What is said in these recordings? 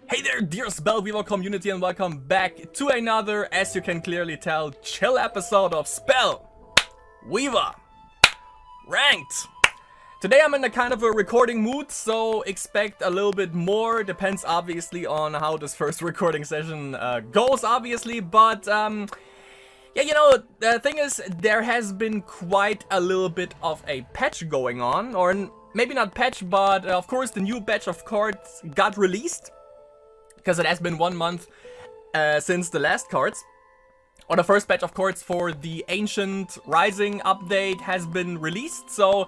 Hey there, dear Spellweaver community, and welcome back to another, as you can clearly tell, chill episode of Spellweaver Ranked. Today I'm in a kind of a recording mood, so expect a little bit more. Depends obviously on how this first recording session goes, obviously, but yeah, you know, the thing is, there has been quite a little bit of a patch going on, or maybe not patch, but of course the new batch of cards got released. Because it has been 1 month since the last cards. Or the first batch of cards for the Ancient Rising update has been released. So,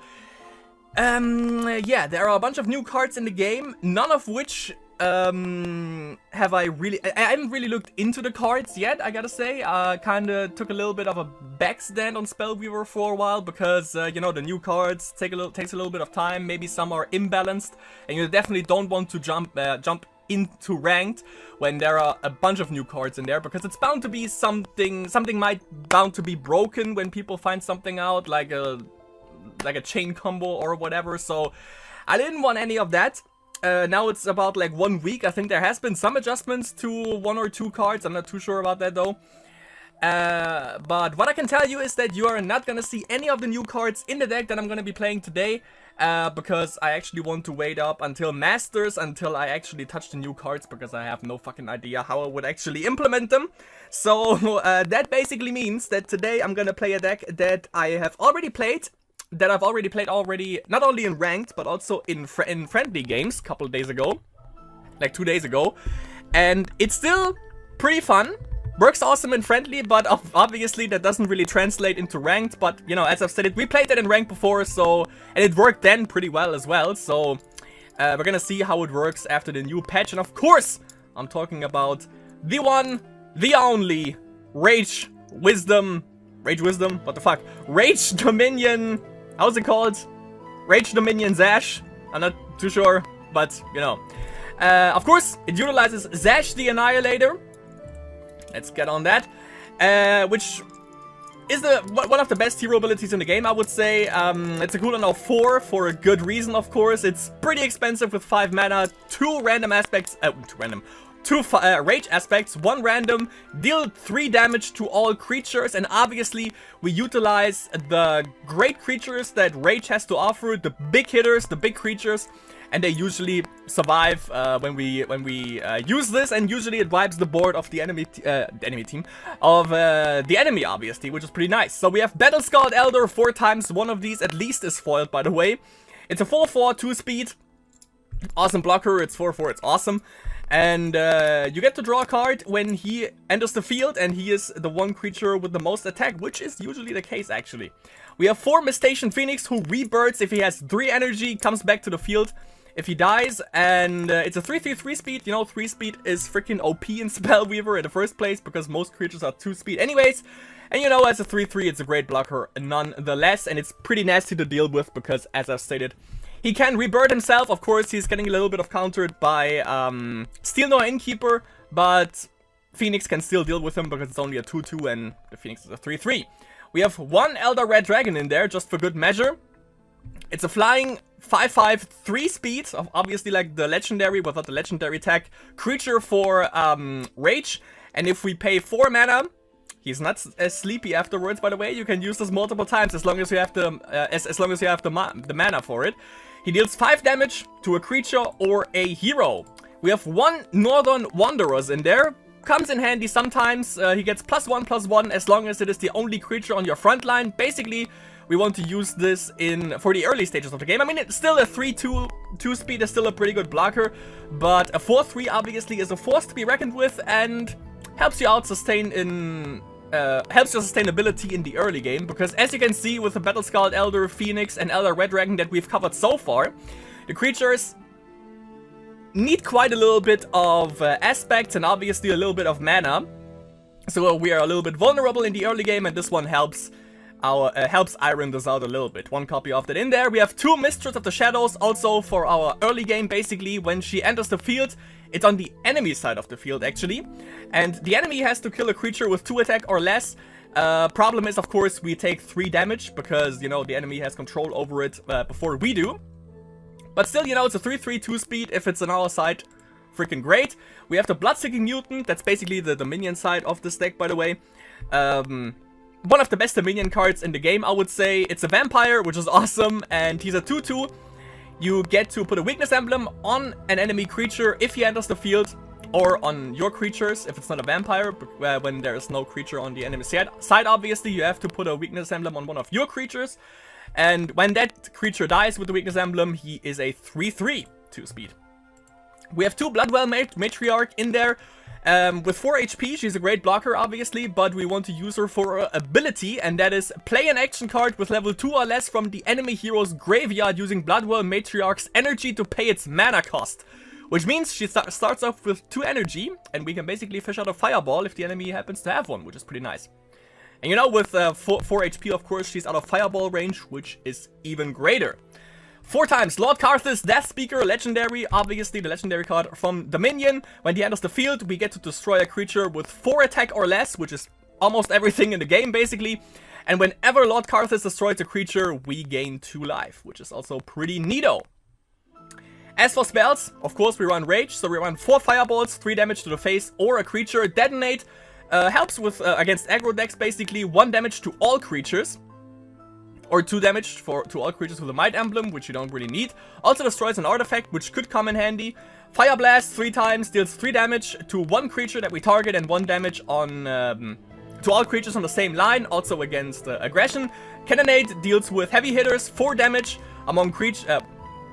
yeah, there are a bunch of new cards in the game. None of which I haven't really looked into the cards yet, I gotta say. Kinda took a little bit of a backstand on Spellweaver for a while. Because, you know, the new cards takes a little bit of time. Maybe some are imbalanced. And you definitely don't want to jump into ranked when there are a bunch of new cards in there, because it's bound to be something bound to be broken when people find something out, like a chain combo or whatever. So I didn't want any of that. Now it's about like 1 week. I think there has been some adjustments to 1 or 2 cards. I'm not too sure about that though. But what I can tell you is that you are not gonna see any of the new cards in the deck that I'm gonna be playing today. Because I actually want to wait up until Masters, until I actually touch the new cards, because I have no fucking idea how I would actually implement them. So, that basically means that today I'm gonna play a deck that I have already played, not only in Ranked, but also in friendly games a couple of days ago, like 2 days ago. And it's still pretty fun. Works awesome in friendly, but obviously that doesn't really translate into ranked. But, you know, as I've said, we played that in ranked before, so... And it worked then pretty well as well, so... we're gonna see how it works after the new patch. And of course, I'm talking about the one, the only, Rage Wisdom... What the fuck? Rage Dominion... How's it called? Rage Dominion Zash? I'm not too sure, but, you know. Of course, it utilizes Zash the Annihilator. Let's get on that, which is one of the best hero abilities in the game, I would say. It's a cooldown of 4 for a good reason, of course. It's pretty expensive with 5 mana, 2 random aspects, 2 rage aspects, 1 random, deal 3 damage to all creatures, and obviously we utilize the great creatures that Rage has to offer, the big hitters, the big creatures. And they usually survive when we use this, and usually it wipes the board of the enemy team, obviously, which is pretty nice. So we have Battle Scald Elder 4 times. One of these at least is foiled, by the way. It's a 4/4, 2 speed, awesome blocker. It's 4/4, it's awesome. And you get to draw a card when he enters the field, and he is the one creature with the most attack, which is usually the case actually. We have 4 Mistation Phoenix, who rebirths if he has 3 energy, comes back to the field if he dies, and it's a 3/3 speed. You know, 3 speed is freaking OP in Spellweaver in the first place, because most creatures are 2 speed anyways. And you know, as a 3/3, it's a great blocker nonetheless, and it's pretty nasty to deal with, because as I've stated, he can rebirth himself. Of course, he's getting a little bit of countered by Steel No Innkeeper, but Phoenix can still deal with him, because it's only a 2/2, and the Phoenix is a 3/3. We have 1 Elder Red Dragon in there, just for good measure. It's a flying 5/5, 3 speed, obviously like the legendary, without the legendary tag, creature for Rage. And if we pay 4 mana, he's not as sleepy afterwards, by the way. You can use this multiple times as long as you have the mana for it. He deals 5 damage to a creature or a hero. We have 1 Northern Wanderers in there. Comes in handy sometimes. He gets +1/+1 as long as it is the only creature on your front line. Basically, we want to use this for the early stages of the game. I mean, it's still a 3/2 speed is still a pretty good blocker, but a 4/3 obviously is a force to be reckoned with, and helps you out helps your sustainability in the early game, because as you can see with the Battle Scald Elder, Phoenix, and Elder Red Dragon that we've covered so far, the creatures need quite a little bit of aspects, and obviously a little bit of mana. So we are a little bit vulnerable in the early game, and this one helps iron this out a little bit. 1 copy of that in there. We have 2 Mistress of the Shadows, also for our early game. Basically, when she enters the field, it's on the enemy side of the field actually, and the enemy has to kill a creature with 2 attack or less. Problem is, of course, we take 3 damage, because, you know, the enemy has control over it before we do. But still, you know, it's a 3/3 2 speed if it's on our side. freaking great. We have the Bloodseeking Mutant, that's basically the minion side of this deck, by the way. One of the best minion cards in the game, I would say. It's a vampire, which is awesome, and he's a 2/2. You get to put a weakness emblem on an enemy creature if he enters the field, or on your creatures if it's not a vampire. When there is no creature on the enemy side, obviously, you have to put a weakness emblem on one of your creatures. And when that creature dies with the weakness emblem, he is a 3/3 2-speed. We have 2 Bloodwell Matriarch in there. With 4 HP, she's a great blocker, obviously, but we want to use her for her ability, and that is play an action card with level 2 or less from the enemy hero's graveyard using Bloodwell Matriarch's energy to pay its mana cost. Which means she starts off with 2 energy, and we can basically fish out a fireball if the enemy happens to have one, which is pretty nice. And you know, with 4 HP, of course, she's out of fireball range, which is even greater. 4 times Lord Karthus, Death Speaker, legendary, obviously the legendary card from the minion. When he enters the field, we get to destroy a creature with 4 attack or less, which is almost everything in the game, basically. And whenever Lord Karthus destroys a creature, we gain 2 life, which is also pretty neato. As for spells, of course, we run Rage, so we run 4 fireballs, 3 damage to the face or a creature. Detonate helps with against aggro decks, basically 1 damage to all creatures. Or 2 damage to all creatures with a Might Emblem, which you don't really need. Also destroys an artifact, which could come in handy. Fire Blast 3 times, deals 3 damage to 1 creature that we target, and 1 damage on to all creatures on the same line, also against aggression. Cannonade deals with heavy hitters, 4 damage among creatures.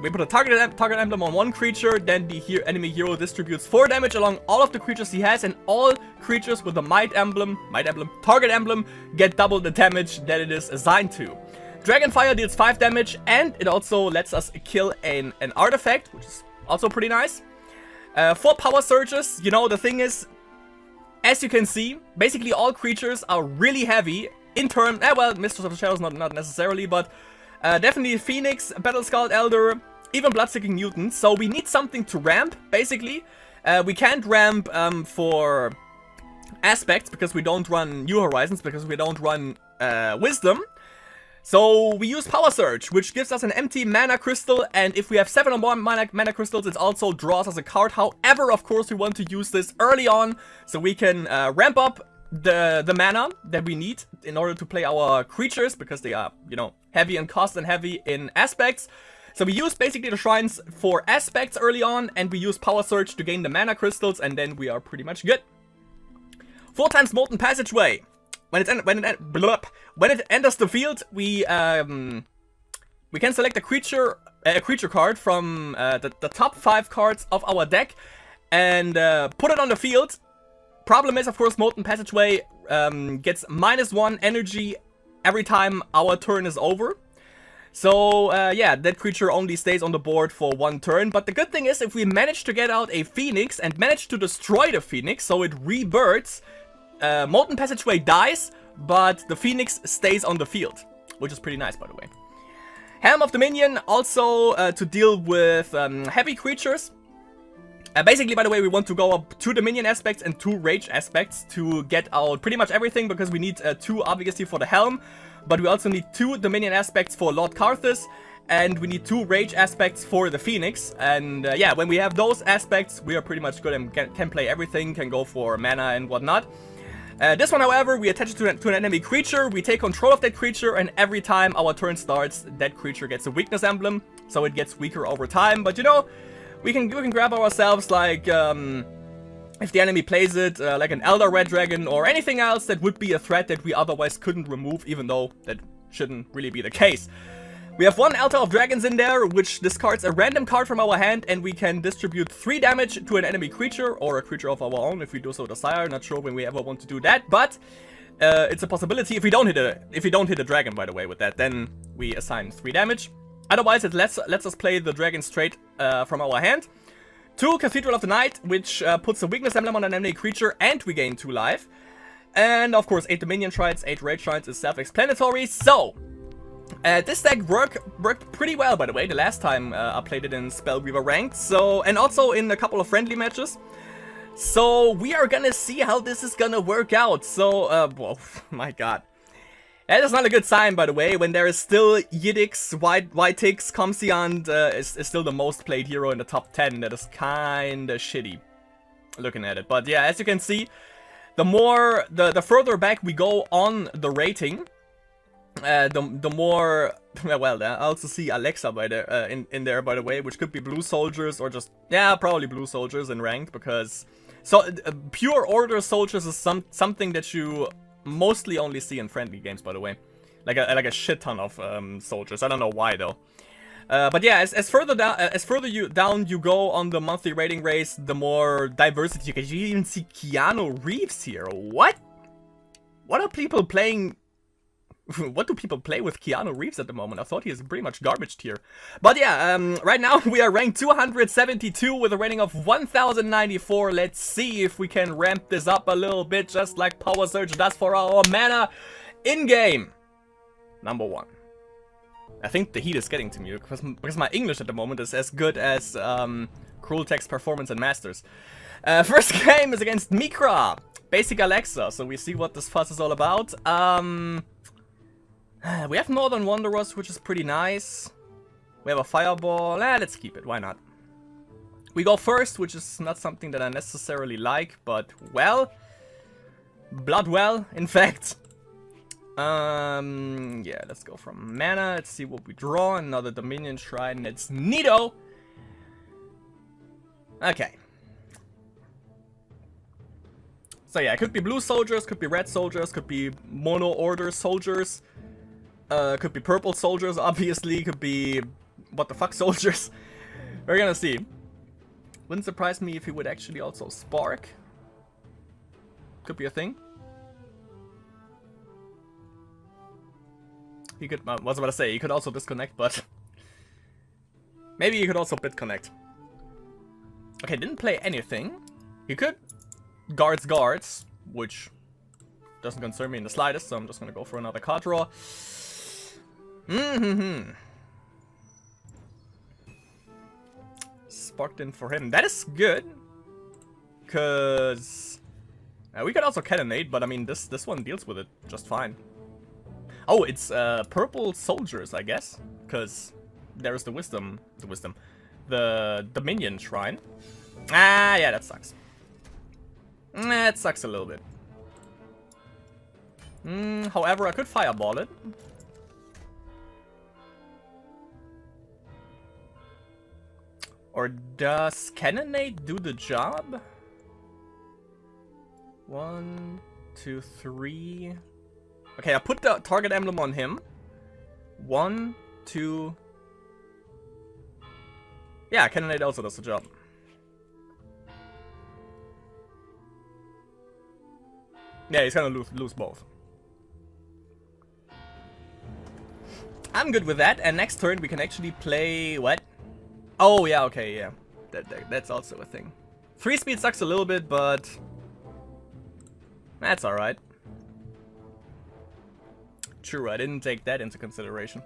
We put a target emblem on 1 creature, then the enemy hero distributes 4 damage along all of the creatures he has, and all creatures with a target emblem get double the damage that it is assigned to. Dragonfire deals 5 damage, and it also lets us kill an artifact, which is also pretty nice. 4 power surges. You know, the thing is, as you can see, basically all creatures are really heavy in terms. Well, Mistress of the Shadows not necessarily, but definitely Phoenix, Battle-Scarred Elder, even Bloodseeking Mutant. So we need something to ramp, basically. We can't ramp for aspects because we don't run New Horizons, because we don't run Wisdom. So we use Power Surge, which gives us an empty mana crystal, and if we have 7 or more mana crystals, it also draws us a card. However, of course, we want to use this early on, so we can ramp up the mana that we need in order to play our creatures, because they are, you know, heavy in cost and heavy in aspects. So we use basically the shrines for aspects early on, and we use Power Surge to gain the mana crystals, and then we are pretty much good. 4 times Molten Passageway. When it enters the field, we can select a creature card from the top 5 cards of our deck and put it on the field. Problem is, of course, Molten Passageway gets -1 energy every time our turn is over. So yeah, that creature only stays on the board for 1 turn. But the good thing is, if we manage to get out a Phoenix and manage to destroy the Phoenix, so it rebirths, Molten Passageway dies, but the Phoenix stays on the field, which is pretty nice, by the way. Helm of the Minion, also to deal with heavy creatures. Basically, by the way, we want to go up 2 Dominion aspects and 2 Rage aspects to get out pretty much everything, because we need 2 obviously for the Helm, but we also need 2 Dominion aspects for Lord Karthus, and we need 2 Rage aspects for the Phoenix. And yeah, when we have those aspects, we are pretty much good and can play everything, can go for mana and whatnot. This one, however, we attach it to an enemy creature, we take control of that creature, and every time our turn starts, that creature gets a weakness emblem, so it gets weaker over time. But you know, we can grab ourselves, like, if the enemy plays it, like an Elder Red Dragon or anything else that would be a threat that we otherwise couldn't remove, even though that shouldn't really be the case. We have 1 Altar of Dragons in there, which discards a random card from our hand, and we can distribute 3 damage to an enemy creature, or a creature of our own, if we do so desire. Not sure when we ever want to do that, but it's a possibility. If we don't hit a dragon, by the way, with that, then we assign 3 damage. Otherwise, it lets us play the dragon straight from our hand. 2 Cathedral of the Night, which puts a weakness emblem on an enemy creature, and we gain 2 life. And of course, 8 Dominion Shrines, 8 Rage Shrines is self-explanatory. So this deck worked pretty well, by the way, the last time I played it in Spellweaver Ranked, so, and also in a couple of friendly matches. So we are gonna see how this is gonna work out. So, whoa, my god. That is not a good sign, by the way, when there is still Yiddix, Whitix, Comsiant is still the most played hero in the top 10. That is kinda shitty, looking at it. But yeah, as you can see, the further back we go on the rating, the more, well, I also see Alexa by there, in there, by the way, which could be blue soldiers or just, yeah, probably blue soldiers in ranked, because pure order soldiers is something that you mostly only see in friendly games, by the way, like a shit ton of soldiers. I don't know why though. But yeah, as further down you go on the monthly rating race, the more diversity you get. You even see Keanu Reeves here. What? What are people playing? What do people play with Keanu Reeves at the moment? I thought he is pretty much garbage tier. But yeah, right now we are ranked 272 with a rating of 1094. Let's see if we can ramp this up a little bit, just like Power Surge does for our mana in-game. Number 1. I think the heat is getting to me, because my English at the moment is as good as Cruel Text Performance and Masters. First game is against Mikra, basic Alexa, so we see what this fuss is all about. We have Northern Wanderers, which is pretty nice. We have a Fireball. Let's keep it. Why not? We go first, which is not something that I necessarily like, but well. Bloodwell, in fact. Yeah, let's go from mana. Let's see what we draw. Another Dominion Shrine. It's neato. Okay. So yeah, it could be blue soldiers, could be red soldiers, could be mono order soldiers. Could be purple soldiers, obviously. Could be what the fuck soldiers. We're gonna see. Wouldn't surprise me if he would actually also spark. Could be a thing. He could, I was about to say, he could also disconnect, but maybe he could also bit connect. Okay, didn't play anything. He could guards, which doesn't concern me in the slightest, so I'm just gonna go for another card draw. Sparked in for him. That is good, cause we could also cannonade, but I mean this one deals with it just fine. Oh, it's purple soldiers, I guess, cause there's the Dominion Shrine. Ah, yeah, that sucks. That sucks a little bit. However, I could fireball it. Or does Cannonade do the job? 1, 2, 3. Okay, I put the target emblem on him. 1, 2. Yeah, Cannonade also does the job. Yeah, he's gonna lose both. I'm good with that, and next turn we can actually play what? Oh yeah, okay, yeah. That's also a thing. 3 speed sucks a little bit, but that's alright. True, I didn't take that into consideration.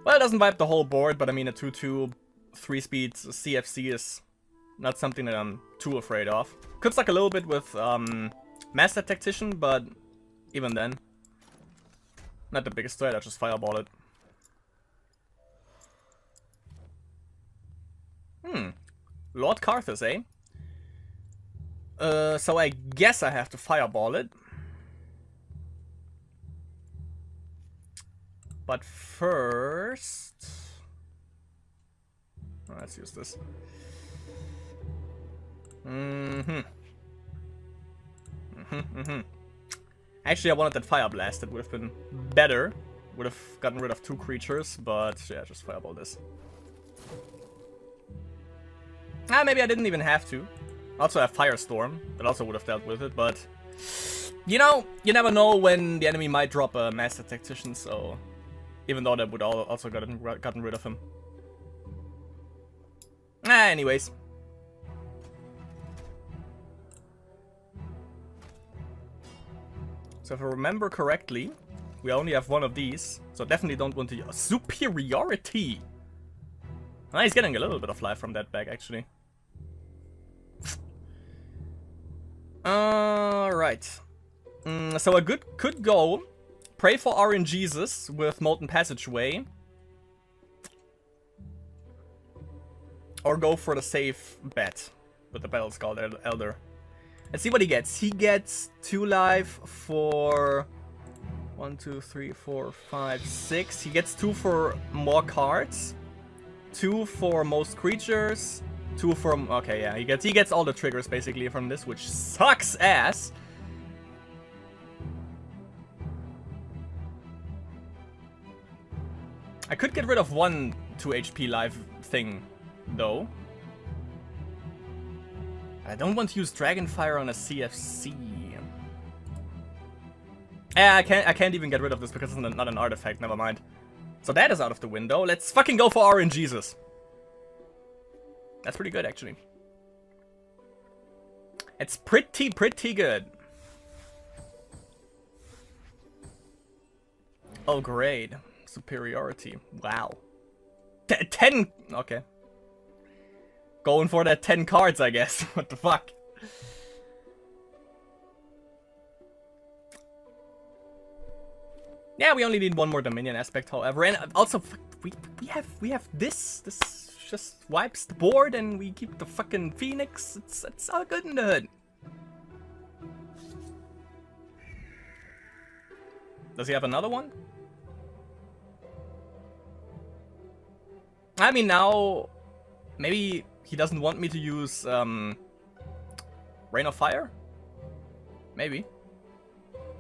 Well, it doesn't wipe the whole board, but I mean a 2/2, 3 speeds CFC is not something that I'm too afraid of. Could suck a little bit with Master Tactician, but even then, not the biggest threat. I just fireball it. Lord Karthus, eh? So I guess I have to fireball it. But first, let's use this. Actually, I wanted that Fire Blast. It would have been better. Would have gotten rid of 2 creatures, but yeah, just fireball this. Ah, maybe I didn't even have to. Also have Firestorm. That also would have dealt with it, but you know, you never know when the enemy might drop a Master Tactician, so even though that would also gotten rid of him. Anyways. So if I remember correctly, we only have one of these, so definitely don't want to use superiority. Ah, he's getting a little bit of life from that bag, actually. Alright. So I could go pray for RNGesus with Molten Passageway. Or go for the safe bet with the Battle Scald Elder. Let's see what he gets. He gets 2 life for 1, 2, 3, 4, 5, 6. He gets 2 for more cards. 2 for most creatures. 2 for... Okay, yeah. He gets all the triggers basically from this, which sucks ass. I could get rid of 1 2 HP life thing, though. I don't want to use Dragonfire on a CFC. Yeah, I can't even get rid of this because it's not an artifact, never mind. So that is out of the window. Let's fucking go for RNGesus. That's pretty good, actually. It's pretty good. Oh, great. Superiority. Wow. 10! Okay. Going for that 10 cards, I guess. What the fuck? Yeah, we only need 1 more Dominion aspect, however. And also, we have this. This just wipes the board and we keep the fucking Phoenix. It's all good in the hood. Does he have another one? I mean, now, maybe he doesn't want me to use Rain of Fire? Maybe.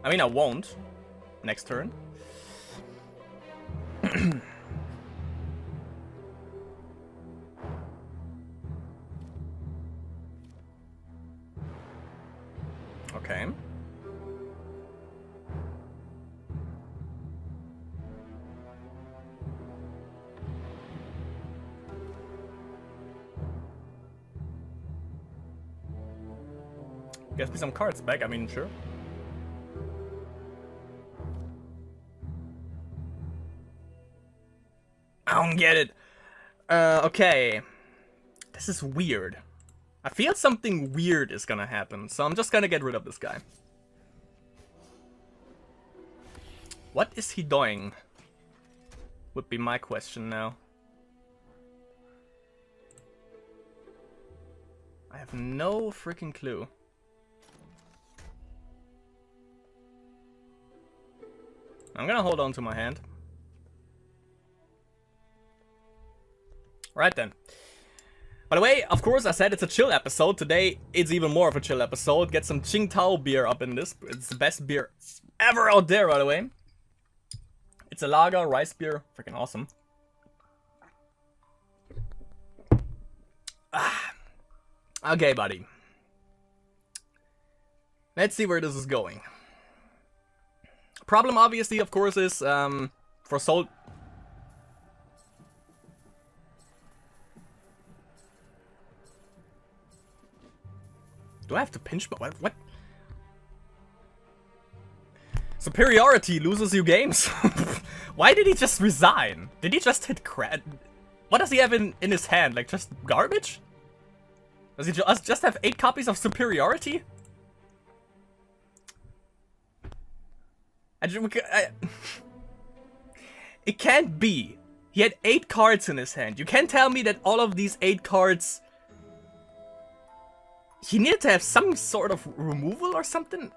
I mean, I won't. Next turn. Okay. Gives me some cards back, I mean, sure. I don't get it. Okay. This is weird. I feel something weird is gonna happen, so I'm just gonna get rid of this guy. What is he doing? Would be my question now. I have no freaking clue. I'm gonna hold on to my hand. Right then. By the way, of course, I said it's a chill episode. Today, it's even more of a chill episode. Get some Qingtao beer up in this. It's the best beer ever out there, by the way. It's a lager, rice beer. Freaking awesome. Okay, buddy. Let's see where this is going. Problem, obviously, of course, is for soul... Do I have to pinch? What? Superiority loses you games. Why did he just resign? Did he just hit crat? What does he have in his hand? Like, just garbage? Does he just have 8 copies of superiority? It can't be. He had 8 cards in his hand. You can't tell me that all of these 8 cards... He needed to have some sort of removal or something?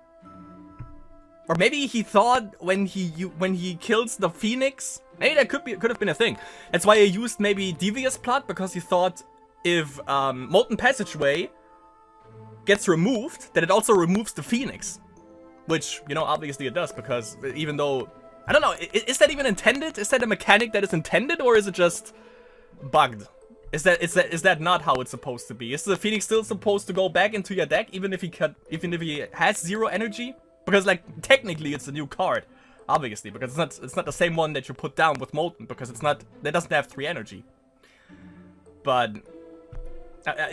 Or maybe he thought when he kills the Phoenix... Maybe that could have been a thing. That's why he used maybe Devious Plot, because he thought if Molten Passageway gets removed, that it also removes the Phoenix. Which, you know, obviously it does, because even though... I don't know, is that even intended? Is that a mechanic that is intended, or is it just bugged? Is that not how it's supposed to be? Is the Phoenix still supposed to go back into your deck, even if he has 0 energy? Because, like, technically it's a new card, obviously, because it's not the same one that you put down with Molten, because that doesn't have 3 energy. But...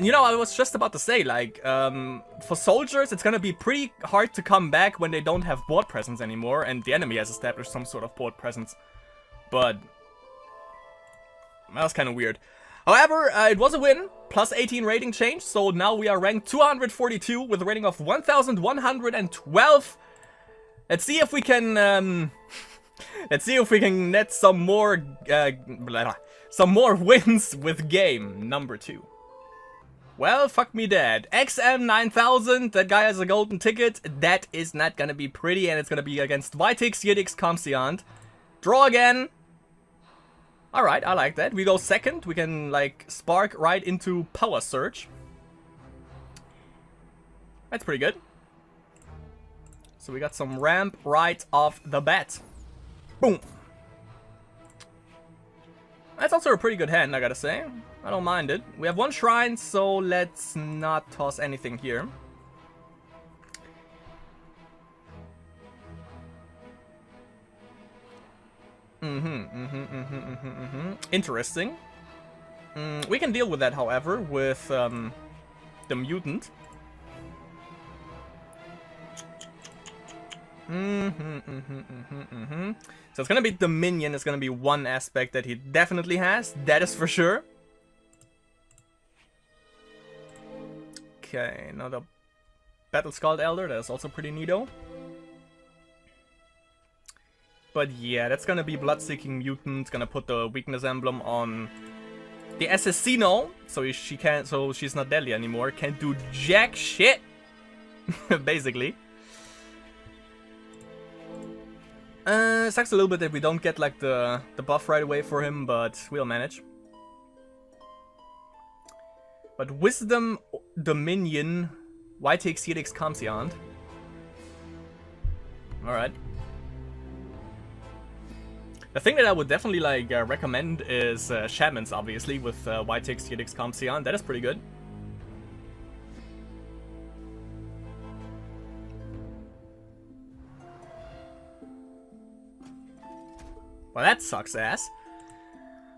you know, I was just about to say, like, for soldiers, it's gonna be pretty hard to come back when they don't have board presence anymore, and the enemy has established some sort of board presence. But... that was kind of weird. However, it was a win, plus 18 rating change, so now we are ranked 242 with a rating of 1112. Let's see if we can let's see if we can net some more wins with game number 2. Well, fuck me dead. XM9000, that guy has a golden ticket. That is not gonna be pretty, and it's gonna be against Vitix, Yidix, Comsiant. Draw again. Alright, I like that. We go second. We can, like, spark right into Power Surge. That's pretty good. So we got some ramp right off the bat. Boom. That's also a pretty good hand, I gotta say. I don't mind it. We have 1 shrine, so let's not toss anything here. Interesting. We can deal with that, however, with the mutant. So it's gonna be the minion. It's gonna be one aspect that he definitely has. That is for sure. Okay, another Battle Scald Elder. That's also pretty neato. But yeah, that's gonna be Blood-Seeking Mutant. Gonna put the weakness emblem on the Assassino, so she can't. So she's not deadly anymore. Can't do jack shit, basically. Sucks a little bit that we don't get like the buff right away for him, but we'll manage. But Wisdom Dominion, Vitix, Yidix, Comsiant. Alright. The thing that I would definitely like recommend is Shamans, obviously, with Vitix, Yidix, Comsiant. That is pretty good. Well, that sucks ass.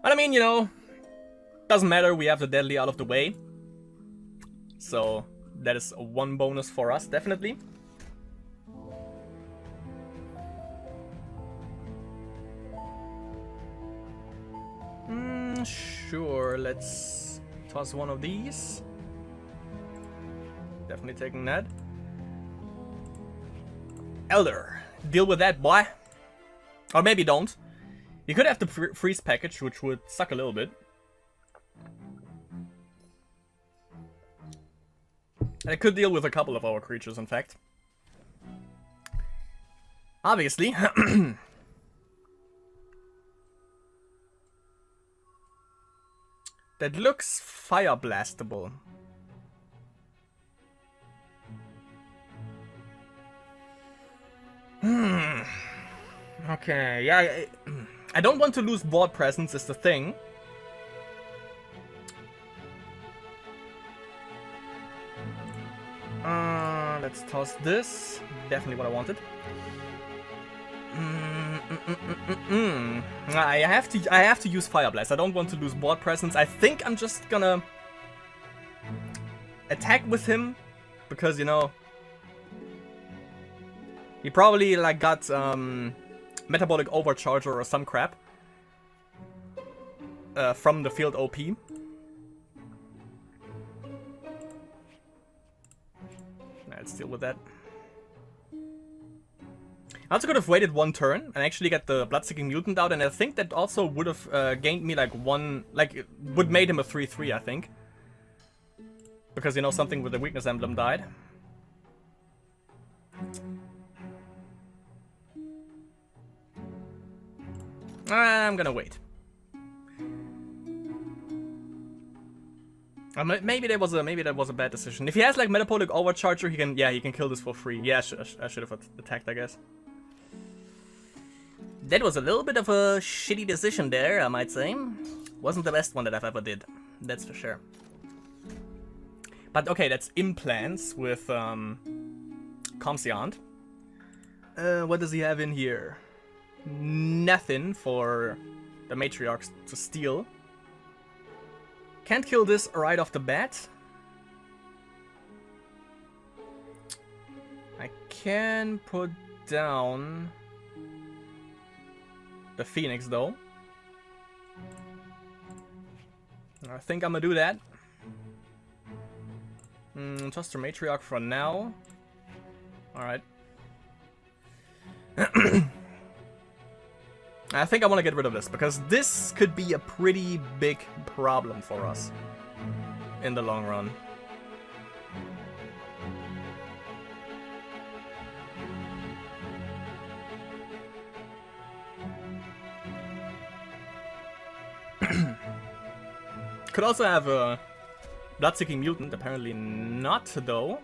But I mean, you know, doesn't matter, we have the deadly out of the way. So, that is one bonus for us, definitely. Sure, let's toss one of these. Definitely taking that. Elder, deal with that, boy. Or maybe don't. You could have the freeze package, which would suck a little bit. And it could deal with a couple of our creatures, in fact. Obviously. That looks fire blastable. Okay, yeah, I don't want to lose board presence is the thing. Let's toss this. Definitely what I wanted. I have to use Fire Blast. I don't want to lose board presence. I think I'm just gonna attack with him because, you know, he probably like got Metabolic Overcharger or some crap from the field OP. Let's deal with that. I also could have waited one turn and actually get the Blood-Seeking Mutant out, and I think that also would have gained me like one, like it would made him a 3/3, I think. Because, you know, something with the weakness emblem died. I'm gonna wait. Maybe that was a bad decision. If he has like Metabolic Overcharger, he can kill this for free. Yeah, I should have attacked, I guess. That was a little bit of a shitty decision there, I might say. Wasn't the best one that I've ever did. That's for sure. But okay, that's implants with Comsiant. What does he have in here? Nothing for the Matriarchs to steal. Can't kill this right off the bat. I can put down the Phoenix though. I think I'm gonna do that. Toss the Matriarch for now. Alright. I think I want to get rid of this, because this could be a pretty big problem for us in the long run. Could also have a blood-seeking mutant, apparently not though.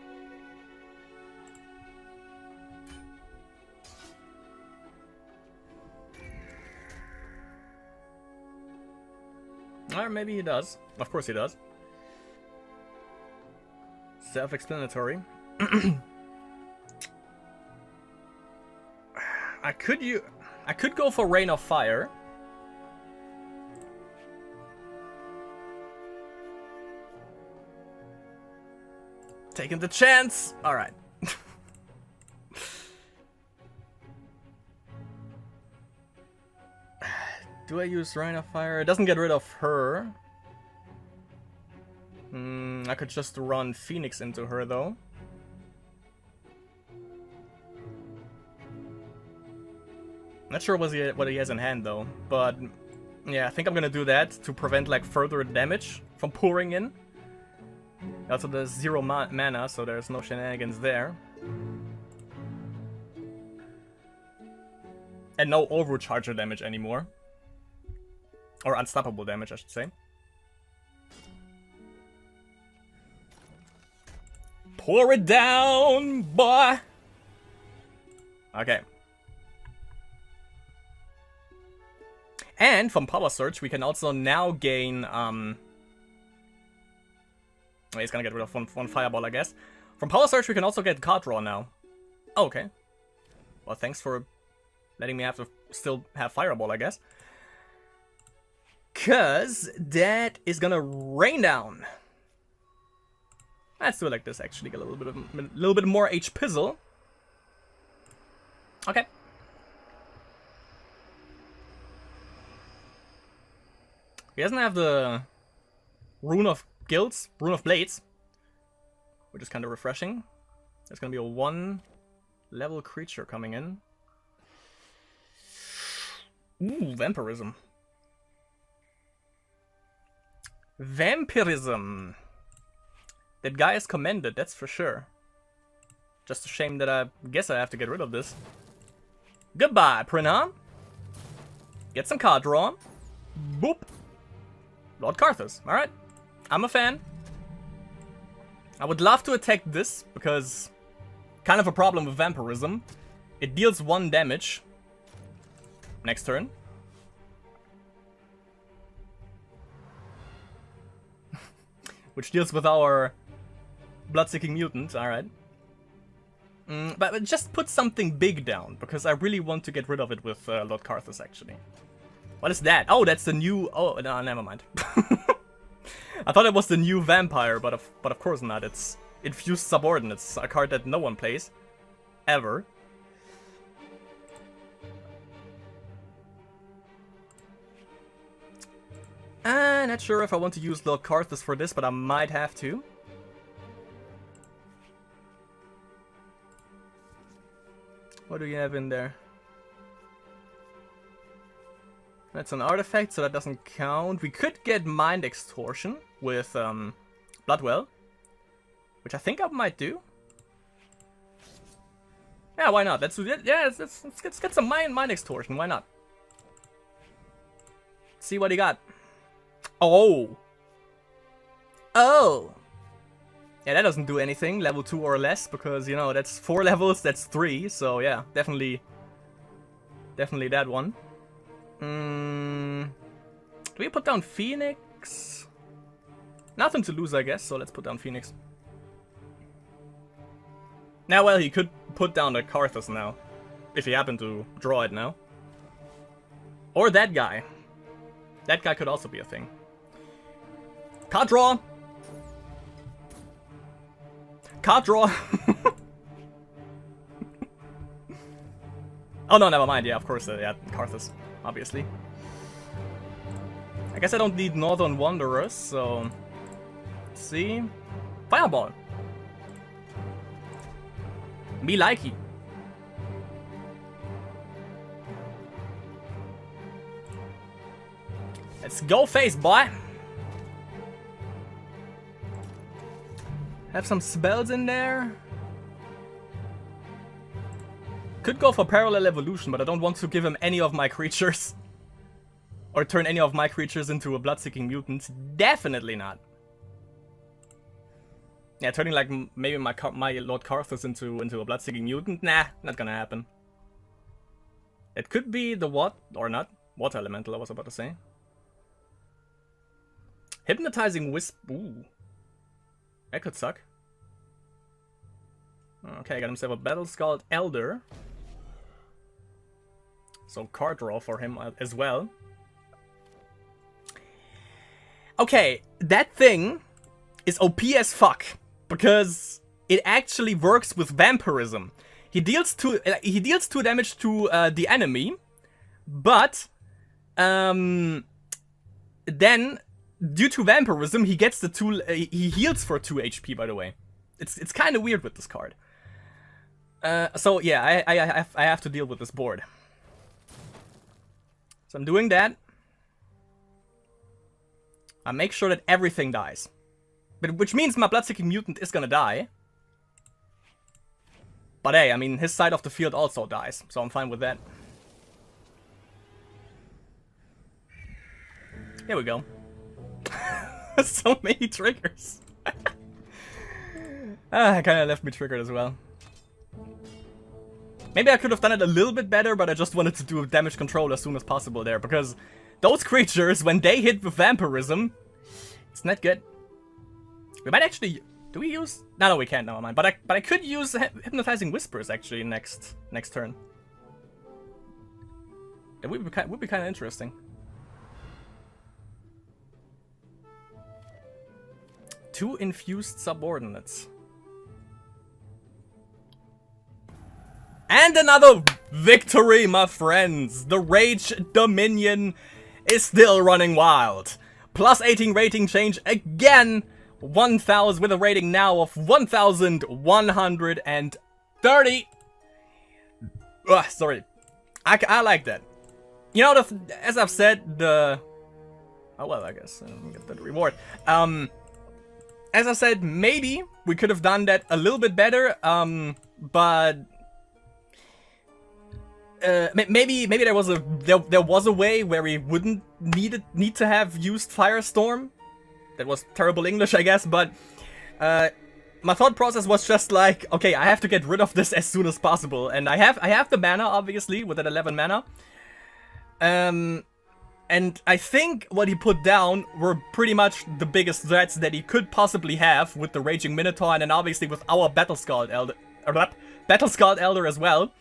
Or maybe he does. Of course he does. Self-explanatory. I could go for Rain of Fire. Taking the chance. All right. Do I use Rain of Fire? It doesn't get rid of her. I could just run Phoenix into her though. Not sure what he has in hand though, but yeah, I think I'm gonna do that to prevent like further damage from pouring in. Also, there's 0 mana, so there's no shenanigans there. And no overcharger damage anymore. Or unstoppable damage, I should say. Pour it down, boy! Okay. And from Power Surge, we can also now gain, he's gonna get rid of one Fireball, I guess. From Power Surge, we can also get card draw now. Oh, okay. Well, thanks for letting me have to still have Fireball, I guess. Cause that is gonna rain down. Let's do it like this, actually. Get a little bit more H Pizzle. Okay. He doesn't have the Rune of Guilds, Rune of Blades, which is kind of refreshing. There's gonna be a 1-level creature coming in. Ooh, Vampirism. Vampirism. That guy is commended, that's for sure. Just a shame that I guess I have to get rid of this. Goodbye, Prinham. Get some card draw. Boop. Lord Karthus, alright. I'm a fan. I would love to attack this, because kind of a problem with Vampirism. It deals 1 damage. Next turn. Which deals with our Blood-Seeking Mutant, alright. But just put something big down, because I really want to get rid of it with Lord Karthus, actually. What is that? Oh, that's the new... Oh, no, never mind. I thought it was the new Vampire, but of course not. It's Infused Subordinates, a card that no one plays. Ever. Not sure if I want to use Lord Karthus for this, but I might have to. What do you have in there? That's an artifact, so that doesn't count. We could get Mind Extortion with Bloodwell, which I think I might do. Yeah, why not? Let's do it. Yeah, let's get some Mind Extortion. Why not? See what he got. Oh. Oh. Yeah, that doesn't do anything. Level 2 or less, because, you know, that's 4 levels, that's 3. So, yeah, definitely that one. Do we put down Phoenix? Nothing to lose, I guess, so let's put down Phoenix. Now, well, he could put down the Karthus now, if he happened to draw it now. Or that guy. That guy could also be a thing. Card draw! Card draw! Oh no, never mind, yeah, of course, yeah, Karthus, obviously. I guess I don't need Northern Wanderers, so... Let's see... Fireball! Me likey! Let's go face, boy. Have some spells in there. Could go for Parallel Evolution, but I don't want to give him any of my creatures. Or turn any of my creatures into a Bloodseeking Mutant. Definitely not. Yeah, turning like maybe my Lord Karthus into a Bloodseeking Mutant? Nah, not gonna happen. It could be the what or not. Water Elemental, I was about to say. Hypnotizing Wisp. Ooh. That could suck. Okay, got himself a Battle-Scald Elder. So card draw for him as well. Okay, that thing is OP as fuck. Because it actually works with Vampirism. He deals 2 damage to the enemy. But then, due to Vampirism, he gets the 2. He heals for 2 HP, by the way. It's kind of weird with this card. So yeah, I have to deal with this board. So I'm doing that. I make sure that everything dies. But which means my Bloodseeking Mutant is gonna die. But hey, I mean, his side of the field also dies, so I'm fine with that. Here we go. So many triggers. It kinda left me triggered as well. Maybe I could have done it a little bit better, but I just wanted to do damage control as soon as possible there, because those creatures, when they hit with Vampirism, it's not good. We might actually... Do we use... No, we can't, never mind. But I could use Hypnotizing Whispers, actually, next turn. It would be kind of interesting. Two infused subordinates. And another victory, my friends! The Rage Dominion is still running wild. Plus 18 rating change again! 1,000 with a rating now of 1,130. Sorry. I like that. You know, as I've said, oh well, I guess I'll get that reward. As I said, maybe we could have done that a little bit better. But maybe there was a way where we wouldn't need to have used Firestorm. That was terrible English, I guess, but my thought process was just like, okay, I have to get rid of this as soon as possible, and I have the mana, obviously, with that 11 mana, and I think what he put down were pretty much the biggest threats that he could possibly have with the Raging Minotaur, and then obviously with our Battle-Scald Elder as well.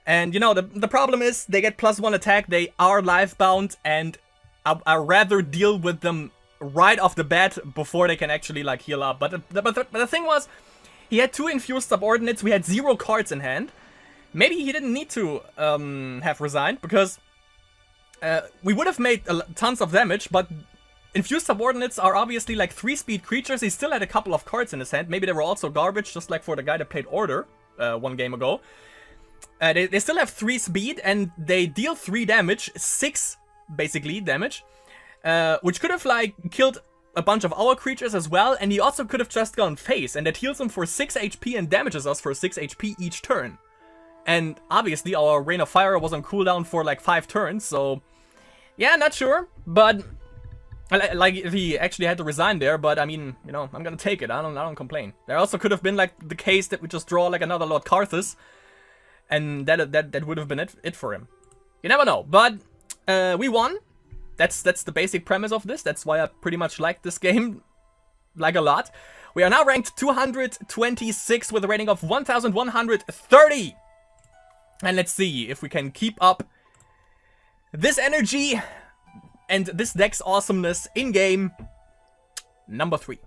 And you know, the problem is they get +1 attack, they are life-bound, and I'd rather deal with them right off the bat before they can actually like heal up. But the thing was, he had 2 infused subordinates, we had 0 cards in hand. Maybe he didn't need to have resigned, because we would have made tons of damage, but infused subordinates are obviously like 3-speed creatures. He still had a couple of cards in his hand. Maybe they were also garbage, just like for the guy that played Order 1 game ago. They still have 3 speed, and they deal 3 damage, 6 basically damage. Which could have, like, killed a bunch of our creatures as well, and he also could have just gone face, and that heals him for 6 HP and damages us for 6 HP each turn. And obviously our Rain of Fire was on cooldown for like 5 turns, so... Yeah, not sure, but... Like, if he actually had to resign there, but I mean, you know, I'm gonna take it, I don't complain. There also could have been, like, the case that we just draw, like, another Lord Karthus, and that would have been it for him. You never know, but we won. That's the basic premise of this. That's why I pretty much like this game, like, a lot. We are now ranked 226 with a rating of 1,130. And let's see if we can keep up this energy and this deck's awesomeness in game number 3.